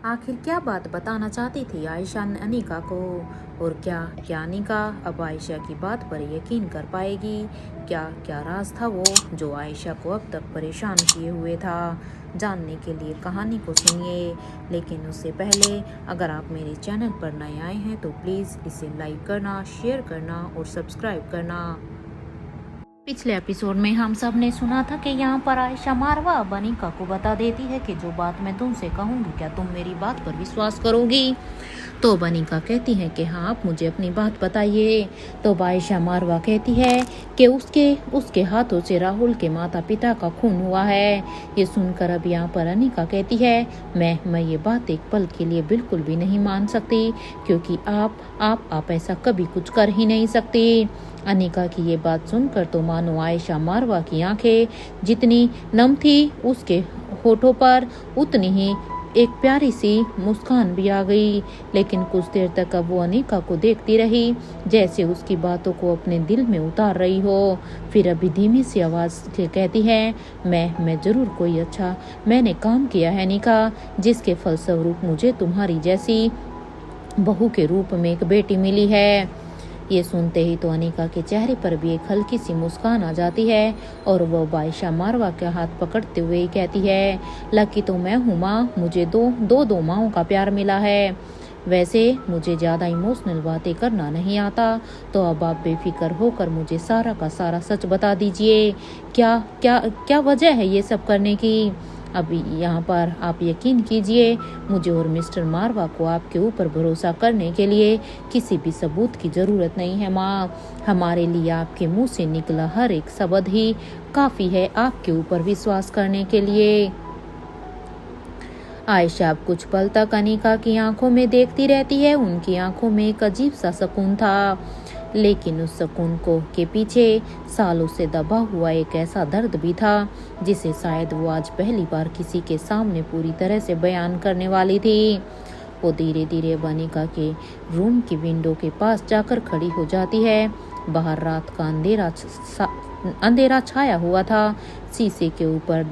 आखिर क्या बात बताना चाहती थी आयशा अनिका को, और क्या अनिका अब आयशा की बात पर यकीन कर पाएगी? क्या क्या राज था वो जो आयशा को अब तक परेशान किए हुए था? जानने के लिए कहानी को सुनिए, लेकिन उससे पहले अगर आप मेरे चैनल पर नए आए हैं तो प्लीज़ इसे लाइक करना, शेयर करना और सब्सक्राइब करना। पिछले एपिसोड में हम सब ने सुना था कि यहाँ पर आयशा मारवा अब अनिका को बता देती है कि जो बात मैं तुमसे कहूँगी क्या तुम मेरी बात पर विश्वास करोगी? तो अनिका कहती है कि हाँ, आप मुझे अपनी बात बताइए। तो आयशा मारवा कहती है कि उसके हाथों से राहुल के माता पिता का खून हुआ है। ये सुनकर अब यहाँ पर अनिका कहती है मैं ये बात एक पल के लिए बिल्कुल भी नहीं मान सकती, क्योंकि आप ऐसा कभी कुछ कर ही नहीं सकती। अनिका की ये बात सुनकर तो मानो आयशा मारवा की आंखें जितनी नम थी उसके होठों पर उतनी ही एक प्यारी सी मुस्कान भी आ गई। लेकिन कुछ देर तक अब वो अनिका को देखती रही, जैसे उसकी बातों को अपने दिल में उतार रही हो। फिर अभी धीमी सी आवाज से कहती है मैं जरूर कोई अच्छा मैंने काम किया है अनिका, जिसके फलस्वरूप मुझे तुम्हारी जैसी बहू के रूप में एक बेटी मिली है। ये सुनते ही तो अनिका के चेहरे पर भी एक हल्की सी मुस्कान आ जाती है और वह आयशा मारवा के हाथ पकड़ते हुए ही कहती है लकी तो मैं हूँ माँ, मुझे दो माओं का प्यार मिला है। वैसे मुझे ज़्यादा इमोशनल बातें करना नहीं आता, तो अब आप बेफिक्र होकर मुझे सारा का सारा सच बता दीजिए। क्या क्या क्या वजह है ये सब करने की? अभी यहाँ पर आप यकीन कीजिए, मुझे और मिस्टर मारवा को आपके ऊपर भरोसा करने के लिए किसी भी सबूत की ज़रूरत नहीं है माँ। हमारे लिए आपके मुंह से निकला हर एक शब्द ही काफ़ी है आपके ऊपर विश्वास करने के लिए। आयशा अब कुछ पल तक अनिका की आंखों में देखती रहती है। उनकी आंखों में एक अजीब सा सुकून था, लेकिन उस सुकून को के पीछे सालों से दबा हुआ एक ऐसा दर्द भी था जिसे शायद वो आज पहली बार किसी के सामने पूरी तरह से बयान करने वाली थी। वो धीरे धीरे अनिका के रूम की विंडो के पास जाकर खड़ी हो जाती है। बाहर रात का अंधेरा छाया हुआ था। शीशे के ऊपर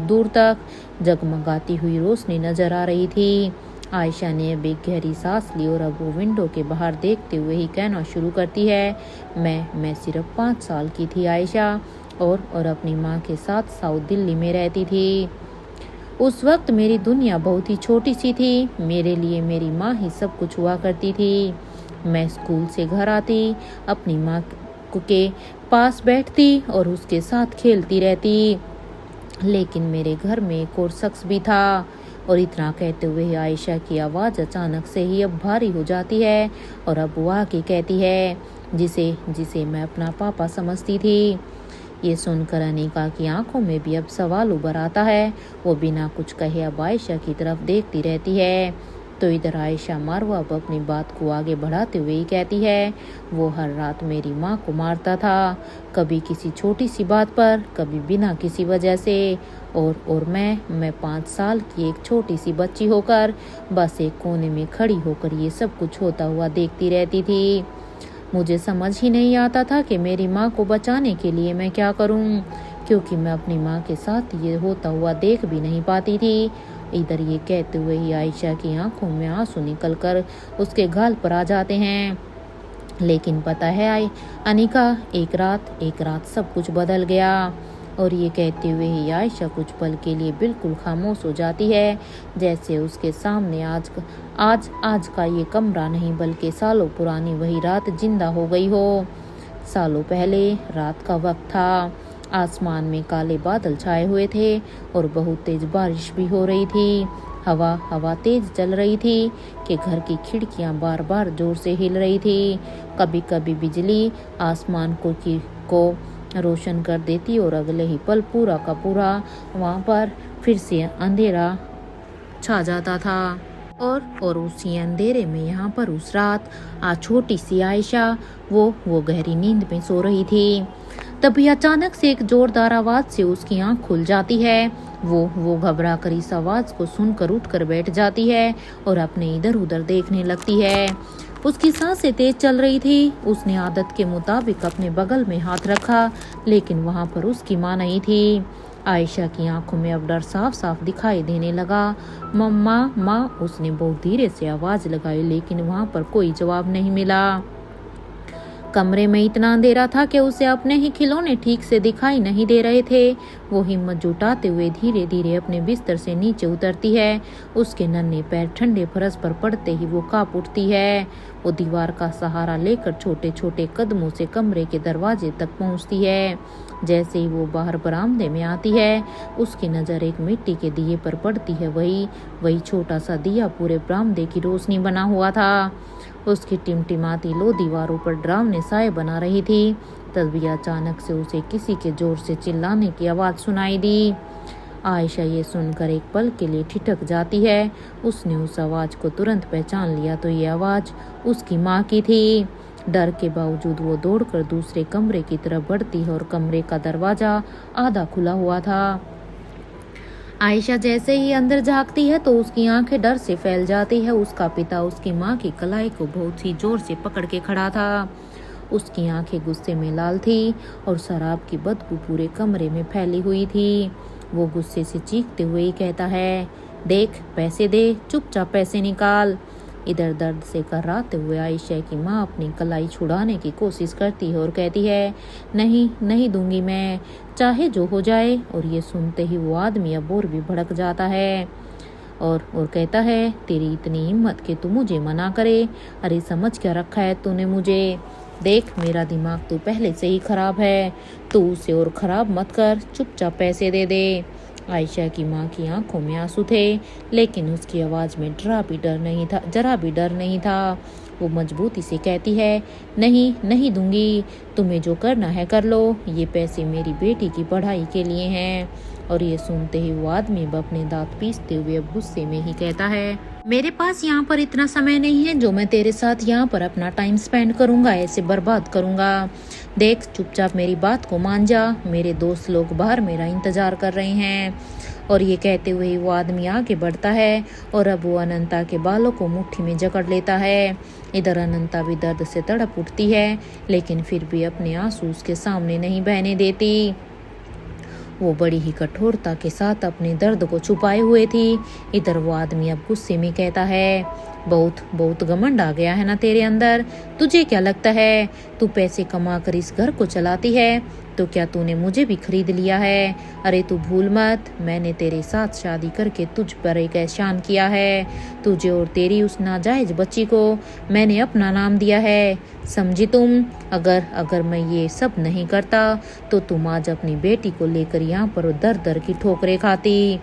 दूर तक जगमगाती हुई रोशनी नजर आ रही थी। आयशा ने अब एक गहरी सांस ली और अब वो विंडो के बाहर देखते हुए ही कहना शुरू करती है मैं सिर्फ 5 साल की थी आयशा, और अपनी माँ के साथ साउथ दिल्ली में रहती थी। उस वक्त मेरी दुनिया बहुत ही छोटी सी थी। मेरे लिए मेरी माँ ही सब कुछ हुआ करती थी। मैं स्कूल से घर आती, अपनी माँ के पास बैठती और उसके साथ खेलती रहती। लेकिन मेरे घर में एक और शख्स भी था। और इतना कहते हुए आयशा की आवाज़ अचानक से ही अब भारी हो जाती है और अब वो आके कहती है जिसे मैं अपना पापा समझती थी। ये सुनकर अनिका की आंखों में भी अब सवाल उभर आता है। वो बिना कुछ कहे अब आयशा की तरफ देखती रहती है। तो इधर आयशा मारवा अब अपनी बात को आगे बढ़ाते हुए ही कहती है वो हर रात मेरी माँ को मारता था, कभी किसी छोटी सी बात पर, कभी बिना किसी वजह से। और मैं 5 साल की एक छोटी सी बच्ची होकर बस एक कोने में खड़ी होकर ये सब कुछ होता हुआ देखती रहती थी। मुझे समझ ही नहीं आता था कि मेरी माँ को बचाने के लिए मैं क्या करूँ, क्योंकि मैं अपनी माँ के साथ ये होता हुआ देख भी नहीं पाती थी। इधर ये कहते हुए ही आयशा की आंखों में आंसू निकलकर उसके गाल पर आ जाते हैं। लेकिन पता है अनिका, एक रात सब कुछ बदल गया। और ये कहते हुए ही आयशा कुछ पल के लिए बिल्कुल खामोश हो जाती है, जैसे उसके सामने आज का ये कमरा नहीं बल्कि सालों पुरानी वही रात जिंदा हो गई हो। सालों पहले रात का वक्त था। आसमान में काले बादल छाए हुए थे और बहुत तेज बारिश भी हो रही थी। हवा तेज चल रही थी कि घर की खिड़कियां बार बार जोर से हिल रही थी। कभी कभी बिजली आसमान को रोशन कर देती और अगले ही पल पूरा का पूरा वहां पर फिर से अंधेरा छा जाता था। और उसी अंधेरे में यहाँ पर उस रात छोटी सी आयशा वो गहरी नींद में सो रही थी। तभी अचानक से एक जोरदार आवाज से उसकी आंख खुल जाती है। वो घबरा कर इस आवाज को सुनकर उठकर बैठ जाती है और अपने इधर उधर देखने लगती है। उसकी सांसें तेज चल रही थी। उसने आदत के मुताबिक अपने बगल में हाथ रखा, लेकिन वहां पर उसकी माँ नहीं थी। आयशा की आंखों में अब डर साफ साफ दिखाई देने लगा। मम्मा, माँ, उसने बहुत धीरे से आवाज लगाई, लेकिन वहां पर कोई जवाब नहीं मिला। कमरे में इतना अंधेरा था कि उसे अपने ही खिलौने ठीक से दिखाई नहीं दे रहे थे। वो हिम्मत जुटाते हुए धीरे धीरे अपने बिस्तर से नीचे उतरती है। उसके नन्हे पैर ठंडे फर्श पर पड़ते ही वो कांप उठती है। वो दीवार का सहारा लेकर छोटे छोटे कदमों से कमरे के दरवाजे तक पहुंचती है। जैसे ही वो बाहर बरामदे में आती है, उसकी नज़र एक मिट्टी के दिए पर पड़ती है। वही छोटा सा दिया पूरे बरामदे की रोशनी बना हुआ था। उसकी टिमटिमाती लो दीवारों पर डरावने साए बना रही थी। तभी अचानक से उसे किसी के जोर से चिल्लाने की आवाज़ सुनाई दी। आयशा ये सुनकर एक पल के लिए ठिठक जाती है। उसने उस आवाज़ को तुरंत पहचान लिया तो ये आवाज़ उसकी माँ की थी। डर के बावजूद वो दौड़कर दूसरे कमरे की तरफ बढ़ती है और कमरे का दरवाज़ा आधा खुला हुआ था। आयशा जैसे ही अंदर झांकती है तो उसकी आंखें डर से फैल जाती है। उसका पिता उसकी माँ की कलाई को बहुत ही जोर से पकड़ के खड़ा था। उसकी आंखें गुस्से में लाल थी और शराब की बदबू पूरे कमरे में फैली हुई थी। वो गुस्से से चीखते हुए ही कहता है, देख, पैसे दे, चुपचाप पैसे निकाल। इधर दर्द से कराते हुए आयशा की माँ अपनी कलाई छुड़ाने की कोशिश करती है और कहती है, नहीं नहीं दूंगी मैं, चाहे जो हो जाए। और ये सुनते ही वो आदमी अब और भी भड़क जाता है और कहता है, तेरी इतनी हिम्मत कि तू मुझे मना करे? अरे समझ क्या रखा है तूने मुझे? देख, मेरा दिमाग तो पहले से ही खराब है, तू उसे और खराब मत कर, चुपचाप पैसे दे दे। आयशा की माँ की आंखों में आंसू थे, लेकिन उसकी आवाज़ में जरा भी डर नहीं था। वो मजबूती से कहती है, नहीं नहीं दूंगी, तुम्हें जो करना है कर लो, ये पैसे मेरी बेटी की पढ़ाई के लिए हैं। और ये सुनते ही वो आदमी अपने दांत पीसते हुए अब गुस्से में ही कहता है, मेरे पास यहाँ पर इतना समय नहीं है जो मैं तेरे साथ यहाँ पर अपना टाइम स्पेंड करूँगा, ऐसे बर्बाद करूँगा। देख, चुपचाप मेरी बात को मान जा, मेरे दोस्त लोग बाहर मेरा इंतजार कर रहे हैं। और ये कहते हुए वो आदमी आगे बढ़ता है और अब वो अनंता के बालों को मुट्ठी में जकड़ लेता है। इधर अनंता भी दर्द से तड़प उठती है, लेकिन फिर भी अपने आंसू उसके सामने नहीं बहने देती। वो बड़ी ही कठोरता के साथ अपने दर्द को छुपाए हुए थी। इधर वो आदमी अब गुस्से में कहता है, बहुत बहुत घमंड आ गया है ना तेरे अंदर? तुझे क्या लगता है तू पैसे कमा कर इस घर को चलाती है? तो क्या तूने मुझे भी खरीद लिया है? अरे तू भूल मत, मैंने तेरे साथ शादी करके तुझ पर एक एहसान किया है। तुझे और तेरी उस नाजायज बच्ची को मैंने अपना नाम दिया है, समझी तुम? अगर मैं ये सब नहीं करता तो तुम आज अपनी बेटी को लेकर यहाँ पर दर दर की ठोकरें खाती।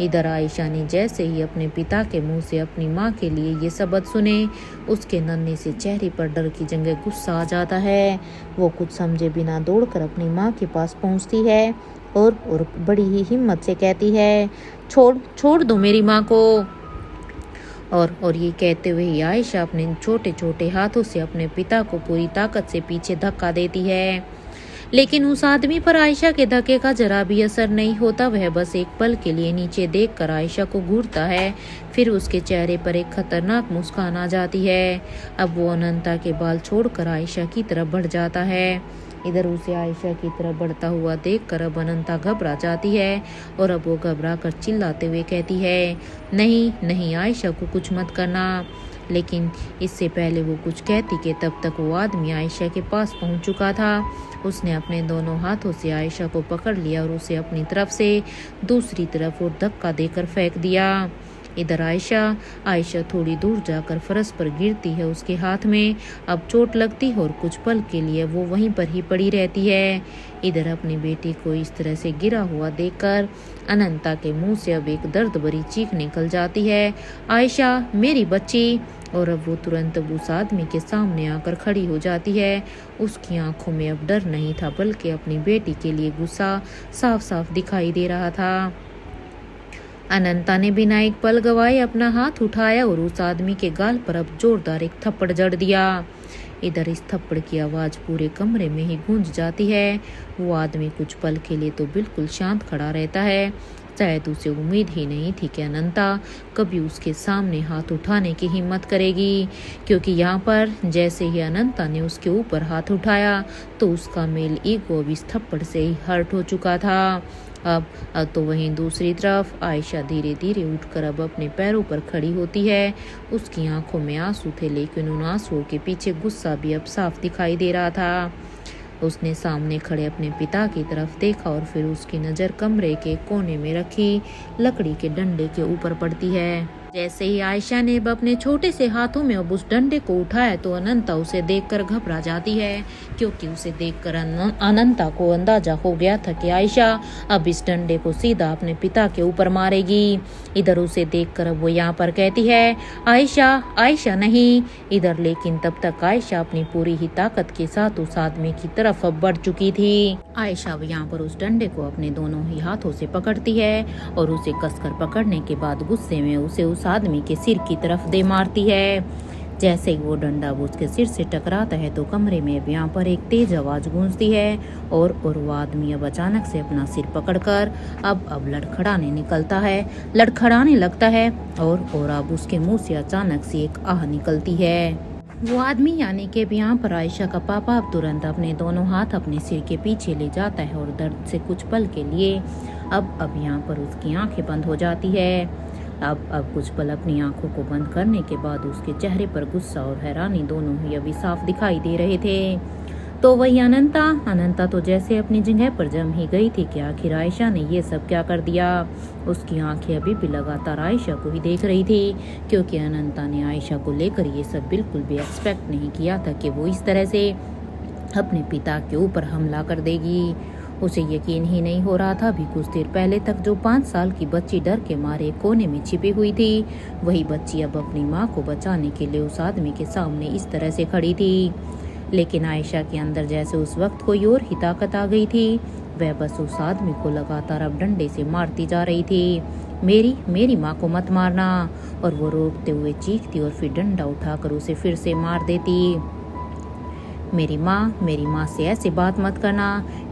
इधर आयशा ने जैसे ही अपने पिता के मुंह से अपनी माँ के लिए ये शब्द सुने, उसके नन्हे से चेहरे पर डर की जगह गुस्सा आ जाता है। वो कुछ समझे बिना दौड़कर अपनी माँ के पास पहुँचती है और बड़ी ही हिम्मत से कहती है, छोड़ दो मेरी माँ को। और ये कहते हुए ही आयशा अपने छोटे छोटे हाथों से अपने पिता को पूरी ताकत से पीछे धक्का देती है। लेकिन उस आदमी पर आयशा के धक्के का जरा भी असर नहीं होता। वह बस एक पल के लिए नीचे देखकर आयशा को घूरता है, फिर उसके चेहरे पर एक खतरनाक मुस्कान आ जाती है। अब वो अनंता के बाल छोड़कर आयशा की तरफ बढ़ जाता है। इधर उसे आयशा की तरफ बढ़ता हुआ देखकर अब अनंता घबरा जाती है और अब वो घबरा कर चिल्लाते हुए कहती है, नहीं नहीं, आयशा को कुछ मत करना। लेकिन इससे पहले वो कुछ कहती कि तब तक वो आदमी आयशा के पास पहुंच चुका था। उसने अपने दोनों हाथों से आयशा को पकड़ लिया और उसे अपनी तरफ से दूसरी तरफ और धक्का देकर फेंक दिया। इधर आयशा थोड़ी दूर जाकर फर्श पर गिरती है। उसके हाथ में अब चोट लगती है और कुछ पल के लिए वो वहीं पर ही पड़ी रहती है। इधर अपनी बेटी को इस तरह से गिरा हुआ देखकर अनंता के मुंह से अब एक दर्द भरी चीख निकल जाती है, आयशा मेरी बच्ची। और अब वो तुरंत उस आदमी के सामने आकर खड़ी हो जाती है। उसकी आंखों में अब डर नहीं था, बल्कि अपनी बेटी के लिए गुस्सा साफ साफ दिखाई दे रहा था। अनंता ने बिना एक पल गवाए अपना हाथ उठाया और उस आदमी के गाल पर अब जोरदार एक थप्पड़ जड़ दिया। इधर इस थप्पड़ की आवाज पूरे कमरे में ही गूंज जाती है। वो आदमी कुछ पल के लिए तो बिल्कुल शांत खड़ा रहता है। शायद उसे उम्मीद ही नहीं थी कि अनंता कभी उसके सामने हाथ उठाने की हिम्मत करेगी, क्योंकि यहाँ पर जैसे ही अनंता ने उसके ऊपर हाथ उठाया तो उसका मेल ईगो अब इस थप्पड़ से ही हर्ट हो चुका था। अब तो वहीं दूसरी तरफ आयशा धीरे धीरे उठकर अब अपने पैरों पर खड़ी होती है। उसकी आंखों में आंसू थे, लेकिन उन आंसुओं के पीछे गुस्सा भी अब साफ दिखाई दे रहा था। उसने सामने खड़े अपने पिता की तरफ देखा और फिर उसकी नज़र कमरे के कोने में रखी लकड़ी के डंडे के ऊपर पड़ती है। जैसे ही आयशा ने अब अपने छोटे से हाथों में अब उस डंडे को उठाया तो अनंता उसे देखकर घबरा जाती है, क्योंकि उसे देखकर अनंता को अंदाजा हो गया था कि आयशा अब इस डंडे को सीधा अपने पिता के ऊपर मारेगी। इधर उसे देखकर अब वो यहाँ पर कहती है, आयशा आयशा नहीं इधर। लेकिन तब तक आयशा अपनी पूरी ही ताकत के साथ उस आदमी की तरफ अब बढ़ चुकी थी। आयशा अब यहाँ पर उस डंडे को अपने दोनों ही हाथों से पकड़ती है और उसे कसकर पकड़ने के बाद गुस्से में उसे उस आदमी के सिर की तरफ दे मारती है। जैसे ही वो डंडा उसके सिर से टकराता है तो कमरे में अब यहाँ पर एक तेज आवाज गूंजती है और वो आदमी अब अचानक से अपना सिर पकड़कर अब लड़खड़ाने लगता है और अब उसके मुंह से अचानक से एक आह निकलती है। वो आदमी यानी कि अब यहाँ पर आयशा का पापा अब तुरंत अपने दोनों हाथ अपने सिर के पीछे ले जाता है और दर्द से कुछ पल के लिए अब यहाँ पर उसकी आंखें बंद हो जाती है। अब कुछ पल अपनी आंखों को बंद करने के बाद उसके चेहरे पर गुस्सा और हैरानी दोनों ही अभी साफ दिखाई दे रहे थे। तो वही अनंता तो जैसे अपनी जगह पर जम ही गई थी कि आखिर आयशा ने ये सब क्या कर दिया। उसकी आंखें अभी भी लगातार आयशा को ही देख रही थी, क्योंकि अनंता ने आयशा को लेकर ये सब बिल्कुल भी एक्सपेक्ट नहीं किया था कि वो इस तरह से अपने पिता के ऊपर हमला कर देगी। उसे यकीन ही नहीं हो रहा था। अभी कुछ देर पहले तक जो 5 साल की बच्ची डर के मारे कोने में छिपी हुई थी, वही बच्ची अब अपनी माँ को बचाने के लिए उस आदमी के सामने इस तरह से खड़ी थी। लेकिन आयशा के अंदर जैसे उस वक्त कोई और ही ताकत आ गई थी। वह बस उस आदमी को लगातार अब डंडे से मारती जा रही थी। मेरी माँ को मत मारना। और वो रोकते हुए चीखती और फिर डंडा उठाकर उसे फिर से मार देती। मेरी माँ से ऐसे बात मत करना।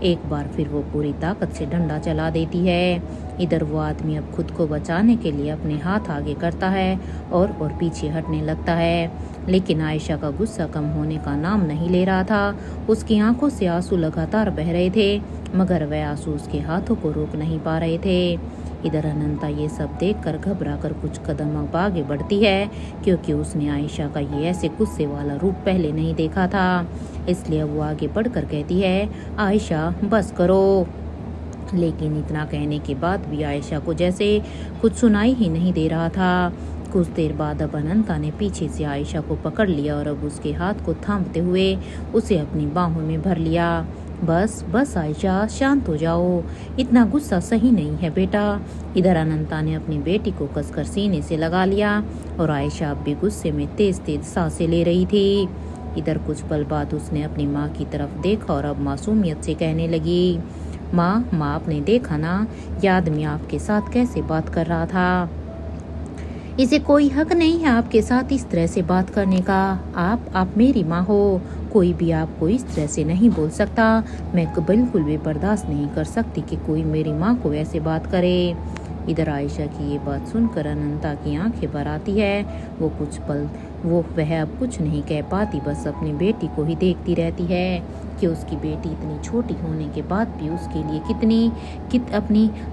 एक बार फिर वो पूरी ताकत से डंडा चला देती है। इधर वो आदमी अब खुद को बचाने के लिए अपने हाथ आगे करता है और पीछे हटने लगता है। लेकिन आयशा का गुस्सा कम होने का नाम नहीं ले रहा था। उसकी आंखों से आंसू लगातार बह रहे थे, मगर वह आंसू उसके हाथों को रोक नहीं पा रहे थे। इधर अनंता ये सब देखकर घबराकर कुछ कदम अब आगे बढ़ती है, क्योंकि उसने आयशा का ये ऐसे गुस्से वाला रूप पहले नहीं देखा था। इसलिए वो आगे बढ़कर कहती है, आयशा बस करो। लेकिन इतना कहने के बाद भी आयशा को जैसे कुछ सुनाई ही नहीं दे रहा था। कुछ देर बाद अब अनंता ने पीछे से आयशा को पकड़ लिया और अब उसके हाथ को थामते हुए उसे अपनी बाहों में भर लिया। बस आयशा शांत हो जाओ, इतना गुस्सा सही नहीं है बेटा। इधर अनंता ने अपनी बेटी को कसकर सीने से लगा लिया और आयशा अब भी गुस्से में तेज तेज सांसें ले रही थी। इधर कुछ पल बाद उसने अपनी माँ की तरफ देखा और अब मासूमियत से कहने लगी, माँ आपने देखा ना, ये आदमी आपके साथ कैसे बात कर रहा था। इसे कोई हक नहीं है आपके साथ इस तरह से बात करने का। आप मेरी माँ हो, कोई भी आपको इस तरह से नहीं बोल सकता। मैं बिल्कुल भी बर्दाश्त नहीं कर सकती कि कोई मेरी माँ को ऐसे बात करे। इधर आयशा की ये बात सुनकर अनंता की आंखें भर आती है। वह अब कुछ नहीं कह पाती, बस अपनी बेटी को ही देखती रहती है कि उसकी बेटी इतनी छोटी होने के बाद भी उसके लिए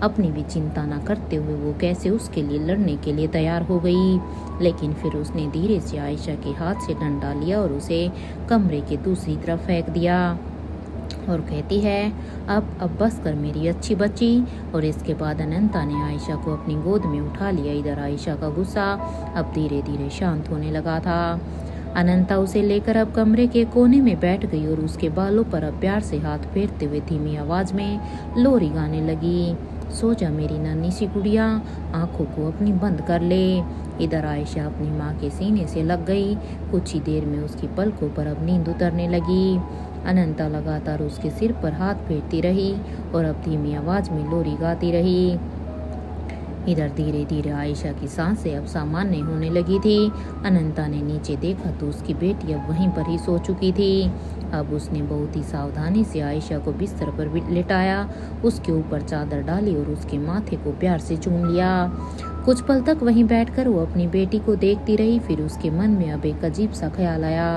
अपनी भी चिंता ना करते हुए वो कैसे उसके लिए लड़ने के लिए तैयार हो गई। लेकिन फिर उसने धीरे से आयशा के हाथ से डंडा लिया और उसे कमरे के दूसरी तरफ फेंक दिया और कहती है, अब बस कर मेरी अच्छी बच्ची। और इसके बाद अनंता ने आयशा को अपनी गोद में उठा लिया। इधर आयशा का गुस्सा अब धीरे धीरे शांत होने लगा था। अनंता उसे लेकर अब कमरे के कोने में बैठ गई और उसके बालों पर अब प्यार से हाथ फेरते हुए धीमी आवाज में लोरी गाने लगी। सो जा मेरी नन्ही सी गुड़िया, आंखों को अपनी बंद कर ले। इधर आयशा अपनी माँ के सीने से लग गई। कुछ ही देर में उसकी पलकों पर अब नींद उतरने लगी। अनंता लगातार उसके सिर पर हाथ फेरती रही और अब धीमी आवाज में लोरी गाती रही। इधर धीरे धीरे आयशा की सांसें अब सामान्य होने लगी थी। अनंता ने नीचे देखा तो उसकी बेटी अब वहीं पर ही सो चुकी थी। अब उसने बहुत ही सावधानी से आयशा को बिस्तर पर लिटाया, उसके ऊपर चादर डाली और उसके माथे को प्यार से चूम लिया। कुछ पल तक वहीं बैठकर वो अपनी बेटी को देखती रही। फिर उसके मन में अब एक अजीब सा ख्याल आया।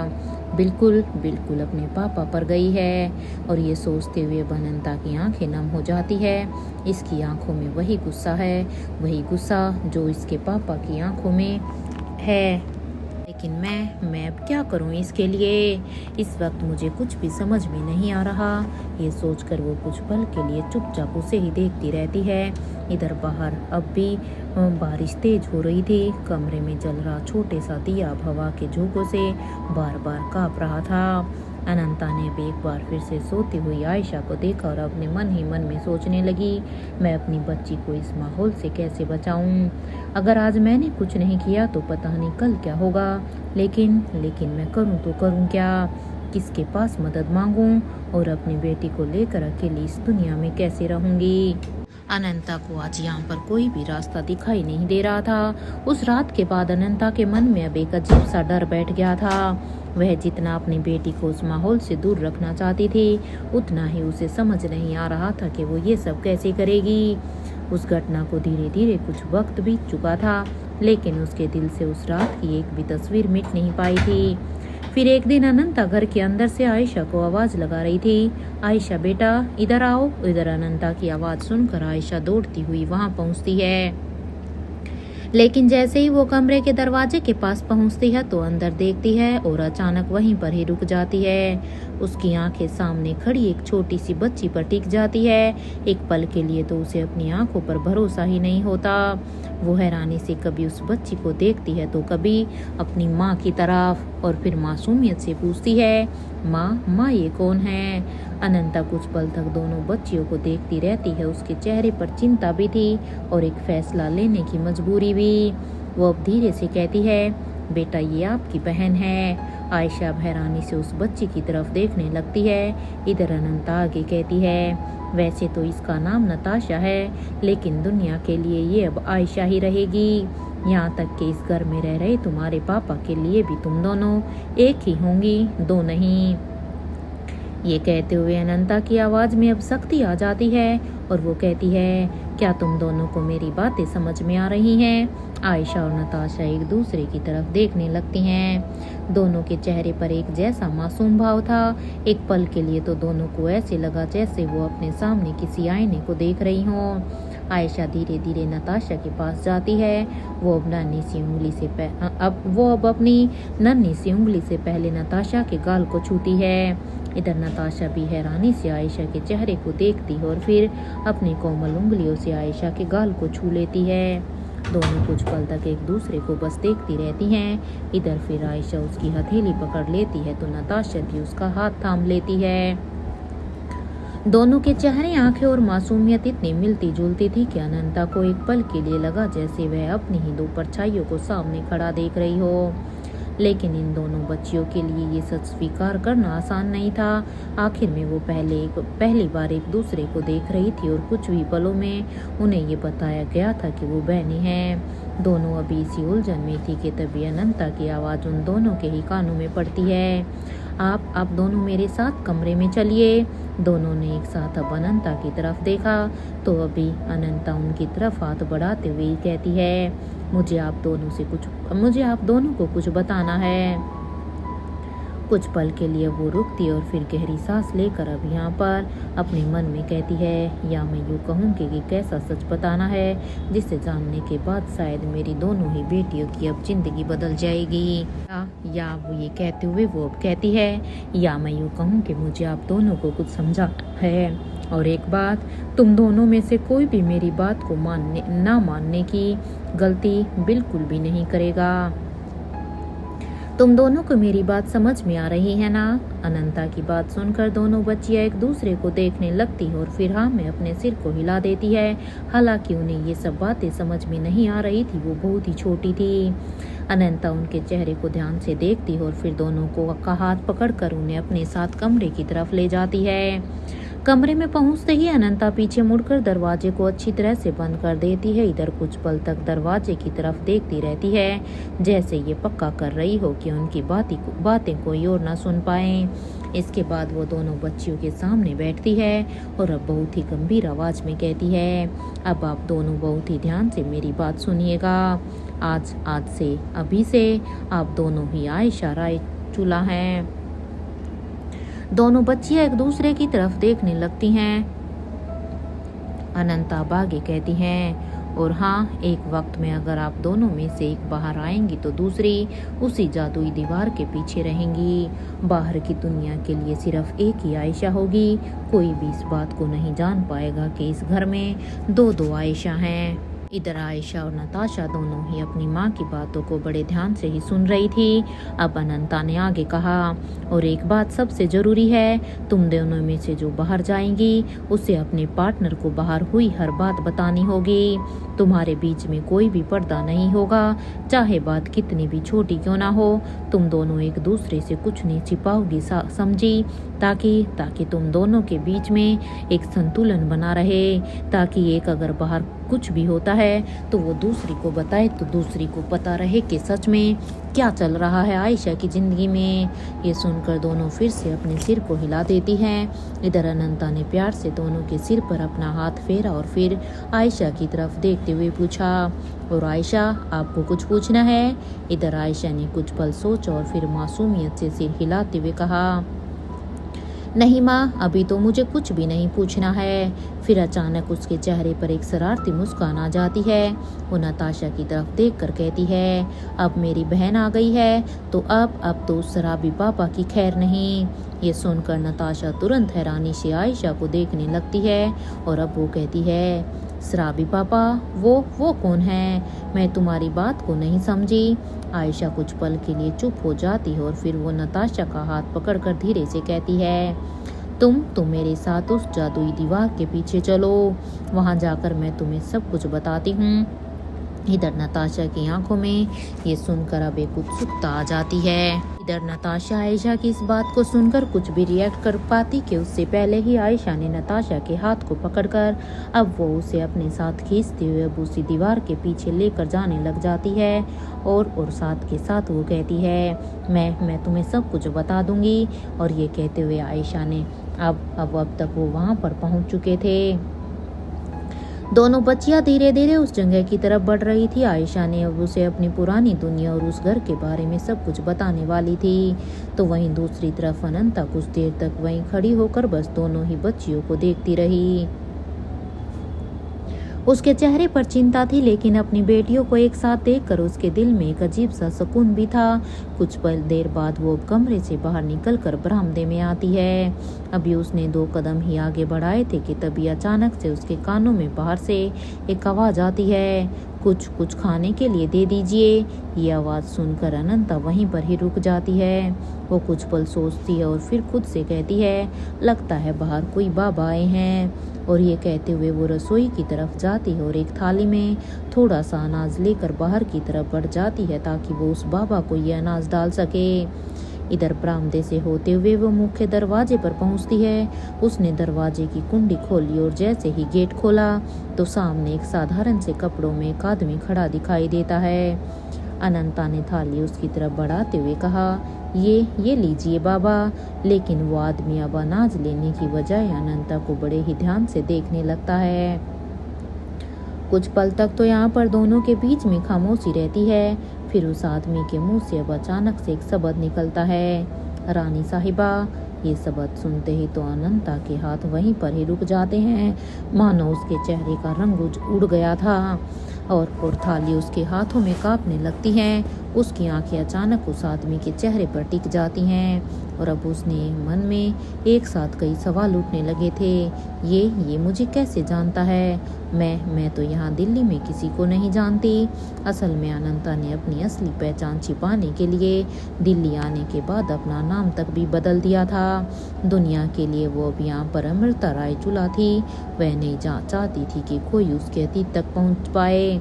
बिल्कुल बिल्कुल अपने पापा पर गई है। और ये सोचते हुए अब अनंता की आंखें नम हो जाती है। इसकी आंखों में वही गुस्सा है, वही गुस्सा जो इसके पापा की आंखों में है। लेकिन मैं अब क्या करूं इसके लिए? इस वक्त मुझे कुछ भी समझ में नहीं आ रहा। ये सोचकर वो कुछ पल के लिए चुपचाप उसे ही देखती रहती है। इधर बाहर अब भी बारिश तेज हो रही थी। कमरे में जल रहा छोटे सा दिया अब हवा के झोंकों से बार बार कांप रहा था। अनंता ने भी एक बार फिर से सोती हुई आयशा को देखा और अपने मन ही मन में सोचने लगी, मैं अपनी बच्ची को इस माहौल से कैसे बचाऊं? अगर आज मैंने कुछ नहीं किया तो पता नहीं कल क्या होगा। लेकिन मैं करूं तो करूं क्या? किसके पास मदद मांगूं? और अपनी बेटी को लेकर अकेली इस दुनिया में कैसे रहूंगी? अनंता को आज यहाँ पर कोई भी रास्ता दिखाई नहीं दे रहा था। उस रात के बाद अनंता के मन में अब एक अजीब सा डर बैठ गया था। वह जितना अपनी बेटी को उस माहौल से दूर रखना चाहती थी, उतना ही उसे समझ नहीं आ रहा था कि वो ये सब कैसे करेगी। उस घटना को धीरे धीरे कुछ वक्त बीत चुका था, लेकिन उसके दिल से उस रात की एक भी तस्वीर मिट नहीं पाई थी। फिर एक दिन अनंता घर के अंदर से आयशा को आवाज लगा रही थी, आयशा बेटा इधर आओ। इधर अनंता की आवाज सुनकर आयशा दौड़ती हुई वहां पहुंचती है। लेकिन जैसे ही वो कमरे के दरवाजे के पास पहुंचती है तो अंदर देखती है और अचानक वहीं पर ही रुक जाती है। उसकी आंखें सामने खड़ी एक छोटी सी बच्ची पर टिक जाती है। एक पल के लिए तो उसे अपनी आंखों पर भरोसा ही नहीं होता। वो हैरानी से कभी उस बच्ची को देखती है तो कभी अपनी माँ की तरफ, और फिर मासूमियत से पूछती है, माँ ये कौन है? अनंता कुछ पल तक दोनों बच्चियों को देखती रहती है। उसके चेहरे पर चिंता भी थी और एक फैसला लेने की मजबूरी भी। वो अब धीरे से कहती है, बेटा ये आपकी बहन है। आयशा अब हैरानी से उस बच्ची की तरफ देखने लगती है। इधर अनंता आगे कहती है, वैसे तो इसका नाम नताशा है, लेकिन दुनिया के लिए ये अब आयशा ही रहेगी। यहाँ तक कि इस घर में रह रहे तुम्हारे पापा के लिए भी तुम दोनों एक ही होंगी, दो नहीं। ये कहते हुए अनंता की आवाज में अब सख्ती आ जाती है और वो कहती है, क्या तुम दोनों को मेरी बातें समझ में आ रही हैं? आयशा और नताशा एक दूसरे की तरफ देखने लगती हैं। दोनों के चेहरे पर एक जैसा मासूम भाव था। एक पल के लिए तो दोनों को ऐसे लगा जैसे वो अपने सामने किसी आईने को देख रही हों। आयशा धीरे धीरे नताशा के पास जाती है। वो अब अपनी नन्ही सी उंगली से पहले नताशा के गाल को छूती है। इधर नताशा भी हैरानी से आयशा के चेहरे को देखती है और फिर अपनी कोमल उंगलियों से आयशा के गाल को छू लेती है। दोनों कुछ पल तक एक दूसरे को बस देखती रहती हैं। इधर फिर आयशा उसकी हथेली पकड़ लेती है तो नताशा भी उसका हाथ थाम लेती है। दोनों के चेहरे, आंखें और मासूमियत इतनी मिलती जुलती थी कि अनंता को एक पल के लिए लगा जैसे वह अपनी ही दो परछाइयों को सामने खड़ा देख रही हो। लेकिन इन दोनों बच्चियों के लिए ये सच स्वीकार करना आसान नहीं था। आखिर में वो पहली बार एक दूसरे को देख रही थी और कुछ ही पलों में उन्हें ये बताया गया था कि वो बहनें हैं। दोनों अभी इसी उलझन में थी कि तभी अनंता की आवाज़ उन दोनों के ही कानों में पड़ती है, आप दोनों मेरे साथ कमरे में चलिए। दोनों ने एक साथ अब अनंता की तरफ देखा तो अभी अनंता उनकी तरफ हाथ बढ़ाते हुए कहती है, मुझे आप दोनों को कुछ बताना है। कुछ पल के लिए वो रुकती और फिर गहरी सांस लेकर अब यहाँ पर अपने मन में कहती है, या मैं यूँ कहूँगी कि कैसा सच बताना है जिसे जानने के बाद शायद मेरी दोनों ही बेटियों की अब जिंदगी बदल जाएगी। या वो ये कहते हुए वो अब कहती है, या मैं यूँ कहूँ कि मुझे आप दोनों को कुछ समझा है, और एक बात, तुम दोनों में से कोई भी मेरी बात को ना मानने की गलती बिल्कुल भी नहीं करेगा। तुम दोनों को मेरी बात समझ में आ रही है ना? अनंता की बात सुनकर दोनों बच्चियां एक दूसरे को देखने लगती है और फिर हाँ में अपने सिर को हिला देती है। हालांकि उन्हें ये सब बातें समझ में नहीं आ रही थी, वो बहुत ही छोटी थी। अनंता उनके चेहरे को ध्यान से देखती है और फिर दोनों को का हाथ पकड़कर उन्हें अपने साथ कमरे की तरफ ले जाती है। कमरे में पहुंचते ही अनंता पीछे मुड़कर दरवाजे को अच्छी तरह से बंद कर देती है। इधर कुछ पल तक दरवाजे की तरफ देखती रहती है, जैसे ये पक्का कर रही हो कि उनकी बातें कोई और ना सुन पाए। इसके बाद वो दोनों बच्चियों के सामने बैठती है और अब बहुत ही गंभीर आवाज में कहती है, अब आप दोनों बहुत ही ध्यान से मेरी बात सुनिएगा। आज से अभी से आप दोनों ही आयशा राय चूल्हा है। दोनों बच्चियां एक दूसरे की तरफ देखने लगती हैं। अनंता बागे कहती हैं, और हाँ, एक वक्त में अगर आप दोनों में से एक बाहर आएंगी तो दूसरी उसी जादुई दीवार के पीछे रहेंगी। बाहर की दुनिया के लिए सिर्फ एक ही आयशा होगी। कोई भी इस बात को नहीं जान पाएगा कि इस घर में दो आयशा हैं। इधर आयशा और नताशा दोनों ही अपनी माँ की बातों को बड़े ध्यान से ही सुन रही थी। अब अनंता ने आगे कहा, और एक बात सबसे जरूरी है, तुम दोनों में से जो बाहर जाएंगी उसे अपने पार्टनर को बाहर हुई हर बात बतानी होगी। तुम्हारे बीच में कोई भी पर्दा नहीं होगा, चाहे बात कितनी भी छोटी क्यों ना हो। तुम दोनों एक दूसरे से कुछ नहीं छिपाओगी, समझी, ताकि तुम दोनों के बीच में एक संतुलन बना रहे, ताकि एक अगर बाहर कुछ भी होता है तो वो दूसरी को बताए, तो दूसरी को पता रहे कि सच में क्या चल रहा है आयशा की जिंदगी में। ये सुनकर दोनों फिर से अपने सिर को हिला देती हैं। इधर अनंता ने प्यार से दोनों के सिर पर अपना हाथ फेरा और फिर आयशा की तरफ देखते हुए पूछा, और आयशा, आपको कुछ पूछना है? इधर आयशा ने कुछ पल सोचा और फिर मासूमियत से सिर हिलाते हुए कहा, नहीं माँ, अभी तो मुझे कुछ भी नहीं पूछना है। फिर अचानक उसके चेहरे पर एक शरारती मुस्कान आ जाती है। वो नताशा की तरफ देखकर कहती है, अब मेरी बहन आ गई है तो अब तो उस शराबी पापा की खैर नहीं। ये सुनकर नताशा तुरंत हैरानी से आयशा को देखने लगती है और अब वो कहती है, शराबी पापा, वो कौन है? मैं तुम्हारी बात को नहीं समझी। आयशा कुछ पल के लिए चुप हो जाती है और फिर वो नताशा का हाथ पकड़कर धीरे से कहती है, तुम मेरे साथ उस जादुई दीवार के पीछे चलो, वहां जाकर मैं तुम्हें सब कुछ बताती हूँ। इधर नताशा की आंखों में ये सुनकर अब एक उत्सुकता आ जाती है। इधर नताशा आयशा की इस बात को सुनकर कुछ भी रिएक्ट कर पाती कि उससे पहले ही आयशा ने नताशा के हाथ को पकड़कर अब वो उसे अपने साथ खींचते हुए अब उसी दीवार के पीछे लेकर जाने लग जाती है। और साथ के साथ वो कहती है, मैं तुम्हें सब कुछ बता दूंगी। और ये कहते हुए आयशा ने अब तक वो वहाँ पर पहुँच चुके थे। दोनों बच्चियां धीरे धीरे उस जगह की तरफ बढ़ रही थी। आयशा ने अब उसे अपनी पुरानी दुनिया और उस घर के बारे में सब कुछ बताने वाली थी। तो वहीं दूसरी तरफ अनंता कुछ देर तक वहीं खड़ी होकर बस दोनों ही बच्चियों को देखती रही। उसके चेहरे पर चिंता थी, लेकिन अपनी बेटियों को एक साथ देखकर उसके दिल में एक अजीब सा सुकून भी था। कुछ पल देर बाद वो कमरे से बाहर निकलकर बरामदे में आती है। अभी उसने 2 कदम ही आगे बढ़ाए थे कि तभी अचानक से उसके कानों में बाहर से एक आवाज आती है, कुछ खाने के लिए दे दीजिए। ये आवाज़ सुनकर अनंता वहीं पर ही रुक जाती है। वो कुछ पल सोचती है और फिर खुद से कहती है, लगता है बाहर कोई बाबा आए हैं। और ये कहते हुए वो रसोई की तरफ जाती है और एक थाली में थोड़ा सा अनाज लेकर बाहर की तरफ बढ़ जाती है ताकि वो उस बाबा को ये अनाज डाल सके। इधर बरामदे से होते हुए वो मुख्य दरवाजे पर पहुंचती है। उसने दरवाजे की कुंडी खोली और जैसे ही गेट खोला तो सामने एक साधारण से कपड़ों में एक आदमी खड़ा दिखाई देता है। अनंता ने थाली उसकी तरफ बढ़ाते हुए कहा, ये लीजिए बाबा। लेकिन वो आदमी अब अनाज लेने की बजाय अनंता को बड़े ही ध्यान से देखने लगता है। कुछ पल तक तो यहाँ पर दोनों के बीच में खामोशी रहती है। फिर उस आदमी के मुंह से अब अचानक से एक शब्द निकलता है, रानी साहिबा। ये शब्द सुनते ही तो अनंता के हाथ वहीं पर ही रुक जाते हैं, मानो उसके चेहरे का रंग उड़ गया था और थाली उसके हाथों में कांपने लगती है। उसकी आंखें अचानक उस आदमी के चेहरे पर टिक जाती हैं और अब उसने मन में एक साथ कई सवाल उठने लगे थे। ये मुझे कैसे जानता है? मैं तो यहाँ दिल्ली में किसी को नहीं जानती। असल में अनंता ने अपनी असली पहचान छिपाने के लिए दिल्ली आने के बाद अपना नाम तक भी बदल दिया था। दुनिया के लिए वो अब यहाँ पर अमृता राय चुला थी। वह नहीं चाहती थी कि कोई उसके अतीत तक पहुँच पाए।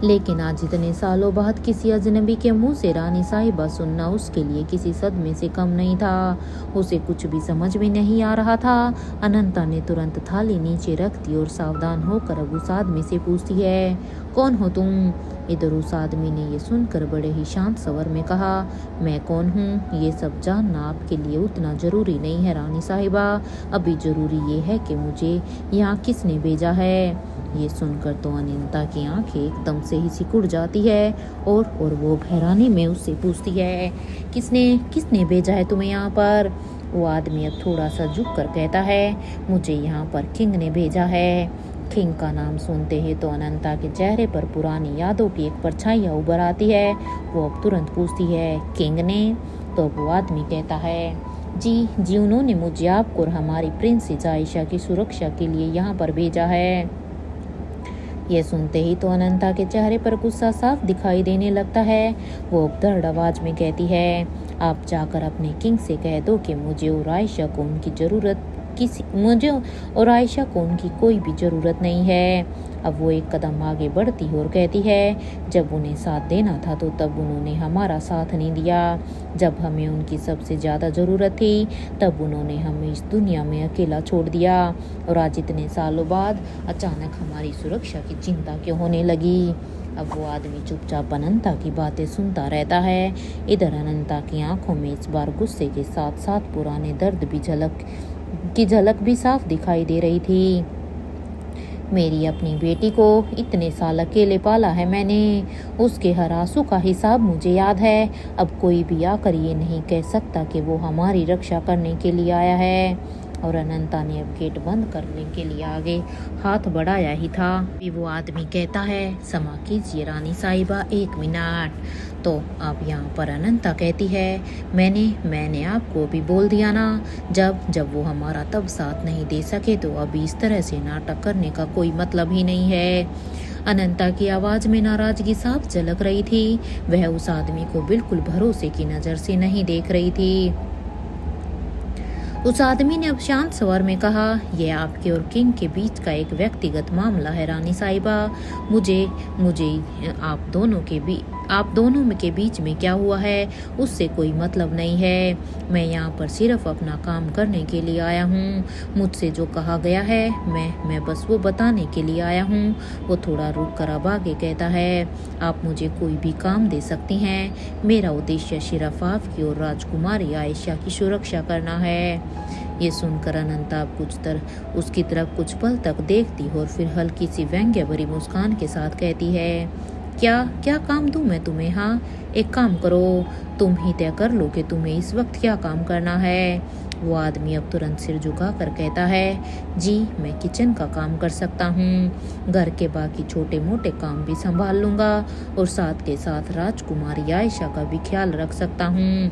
लेकिन आज इतने सालों बाद किसी अजनबी के मुंह से रानी साहिबा सुनना उसके लिए किसी सदमे से कम नहीं था। उसे कुछ भी समझ में नहीं आ रहा था। अनंता ने तुरंत थाली नीचे रख दी और सावधान होकर अब उस आदमी से पूछती है, कौन हो तुम? इधर उस आदमी ने ये सुनकर बड़े ही शांत स्वर में कहा, मैं कौन हूँ ये सब जानना आपके लिए उतना जरूरी नहीं है रानी साहिबा। अभी जरूरी ये है कि मुझे यहाँ किसने भेजा है। ये सुनकर तो अनिता की आंखें एकदम से ही सिकुड़ जाती है और वो हैरानी में उससे पूछती है, किसने किसने भेजा है तुम्हें यहाँ पर? वो आदमी अब थोड़ा सा झुक कर कहता है, मुझे यहाँ पर किंग ने भेजा है। किंग का नाम सुनते ही तो अनंता के चेहरे पर पुरानी यादों की एक परछाई उभर आती है। वो अब तुरंत पूछती है, किंग ने? तो वो आदमी कहता है, जी जी, उन्होंने मुझे आपको और हमारी प्रिंसेस आयशा की सुरक्षा के लिए यहाँ पर भेजा है। यह सुनते ही तो अनंता के चेहरे पर गुस्सा साफ दिखाई देने लगता है। वो अब दृढ़ आवाज में कहती है, आप जाकर अपने किंग से कह दो कि मुझे और आयशा को उनकी कोई भी ज़रूरत नहीं है। अब वो एक कदम आगे बढ़ती है और कहती है, जब उन्हें साथ देना था तो तब उन्होंने हमारा साथ नहीं दिया। जब हमें उनकी सबसे ज़्यादा ज़रूरत थी तब उन्होंने हमें इस दुनिया में अकेला छोड़ दिया। और आज इतने सालों बाद अचानक हमारी सुरक्षा की चिंता क्यों होने लगी? अब वो आदमी चुपचाप अनंता की बातें सुनता रहता है। इधर अनंता की आंखों में इस बार गुस्से के साथ साथ पुराने दर्द की झलक भी साफ दिखाई दे रही थी। मेरी अपनी बेटी को इतने साल अकेले पाला है मैंने, उसके हर आंसू का हिसाब मुझे याद है। अब कोई भी आकर ये नहीं कह सकता कि वो हमारी रक्षा करने के लिए आया है। और अनंता ने अब गेट बंद करने के लिए आगे हाथ बढ़ाया ही था कि वो आदमी कहता है, क्षमा कीजिए रानी साहिबा, 1 मिनट। तो अब यहाँ पर अनंता कहती है, मैंने आपको भी बोल दिया ना, जब वो हमारा तब साथ नहीं दे सके तो अभी इस तरह से नाटक करने का कोई मतलब ही नहीं है। अनंता की आवाज में नाराजगी साफ झलक रही थी। वह उस आदमी को बिल्कुल भरोसे की नजर से नहीं देख रही थी। उस आदमी ने अब शांत स्वर में कहा, यह आपके और किंग के बीच का एक व्यक्तिगत मामला है रानी साहिबा। मुझे आप दोनों के बीच में क्या हुआ है उससे कोई मतलब नहीं है। मैं यहाँ पर सिर्फ अपना काम करने के लिए आया हूँ। मुझसे जो कहा गया है मैं बस वो बताने के लिए आया हूँ। वो थोड़ा रुक कर अब आगे कहता है, आप मुझे कोई भी काम दे सकती हैं। मेरा उद्देश्य सिर्फ आपकी और राजकुमारी आयशा की सुरक्षा करना है। ये सुनकर अनंता उसकी तरफ कुछ पल तक देखती और फिर हल्की सी व्यंग्य भरी मुस्कान के साथ कहती है, क्या काम दूं मैं तुम्हें? हाँ, एक काम करो, तुम ही तय कर लो कि तुम्हें इस वक्त क्या काम करना है। वो आदमी अब तुरंत सिर झुकाकर कहता है, जी मैं किचन का काम कर सकता हूँ, घर के बाकी छोटे मोटे काम भी संभाल लूँगा और साथ के साथ राजकुमारी आयशा का भी ख्याल रख सकता हूँ।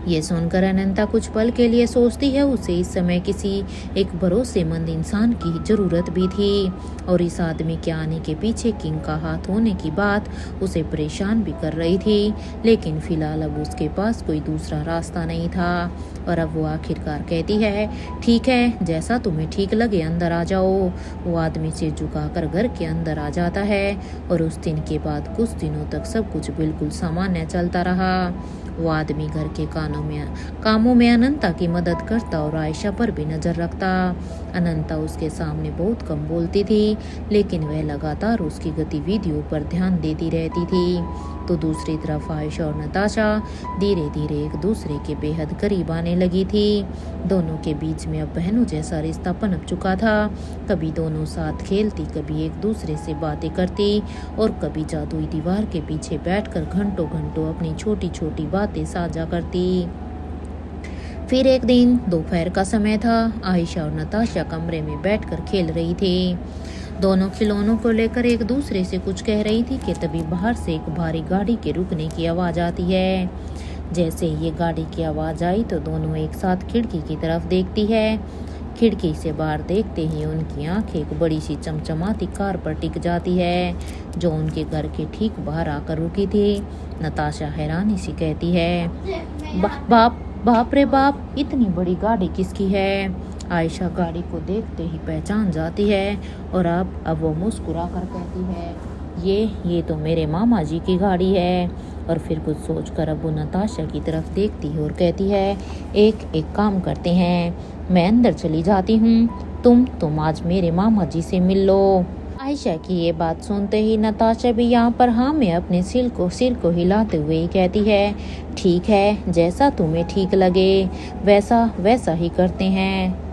ये सुनकर अनंता कुछ पल के लिए सोचती है, उसे इस समय किसी एक भरोसेमंद इंसान की जरूरत भी थी। और इस आदमी के आने के पीछे किंग का हाथ होने की बात उसे परेशान भी कर रही थी। लेकिन फिलहाल अब उसके पास कोई दूसरा रास्ता नहीं था। और अब वो आखिरकार कहती है, ठीक है, जैसा तुम्हें ठीक लगे, अंदर आ जाओ। वो आदमी सिर झुकाकर घर के अंदर आ जाता है। और उस दिन के बाद कुछ दिनों तक सब कुछ बिल्कुल सामान्य चलता रहा। वो आदमी घर के कामों में अनंता की मदद करता और आयशा पर भी नजर रखता। अनंता उसके सामने बहुत कम बोलती थी, लेकिन वह लगातार उसकी गतिविधियों पर ध्यान देती रहती थी। तो दूसरी तरफ आयशा और नताशा धीरे धीरे एक दूसरे के बेहद करीब आने लगी थी। दोनों के बीच में अब बहनों जैसा रिश्ता पनप चुका था। कभी दोनों साथ खेलती, कभी एक दूसरे से बातें करती और कभी जादुई दीवार के पीछे बैठकर घंटों घंटों अपनी छोटी छोटी बातें साझा करती। फिर एक दिन दोपहर का समय था। आयशा और नताशा कमरे में बैठकर खेल रही थी। दोनों खिलौनों को लेकर एक दूसरे से कुछ कह रही थी कि तभी बाहर से एक भारी गाड़ी के रुकने की आवाज़ आती है। जैसे ये गाड़ी की आवाज़ आई तो दोनों एक साथ खिड़की की तरफ देखती है। खिड़की से बाहर देखते ही उनकी आंखें एक बड़ी सी चमचमाती कार पर टिक जाती है, जो उनके घर के ठीक बाहर आकर रुकी थी। नताशा हैरानी सी कहती है, बाप रे बाप, इतनी बड़ी गाड़ी किसकी है? आयशा गाड़ी को देखते ही पहचान जाती है और अब वो मुस्कुरा कर कहती है, ये तो मेरे मामा जी की गाड़ी है। और फिर कुछ सोचकर अब वो नताशा की तरफ देखती है और कहती है, एक काम करते हैं, मैं अंदर चली जाती हूँ, तुम आज मेरे मामा जी से मिल लो। आयशा की ये बात सुनते ही नताशा भी यहाँ पर हाँ में अपने सिर को हिलाते हुए ही कहती है, ठीक है, जैसा तुम्हें ठीक लगे वैसा ही करते हैं।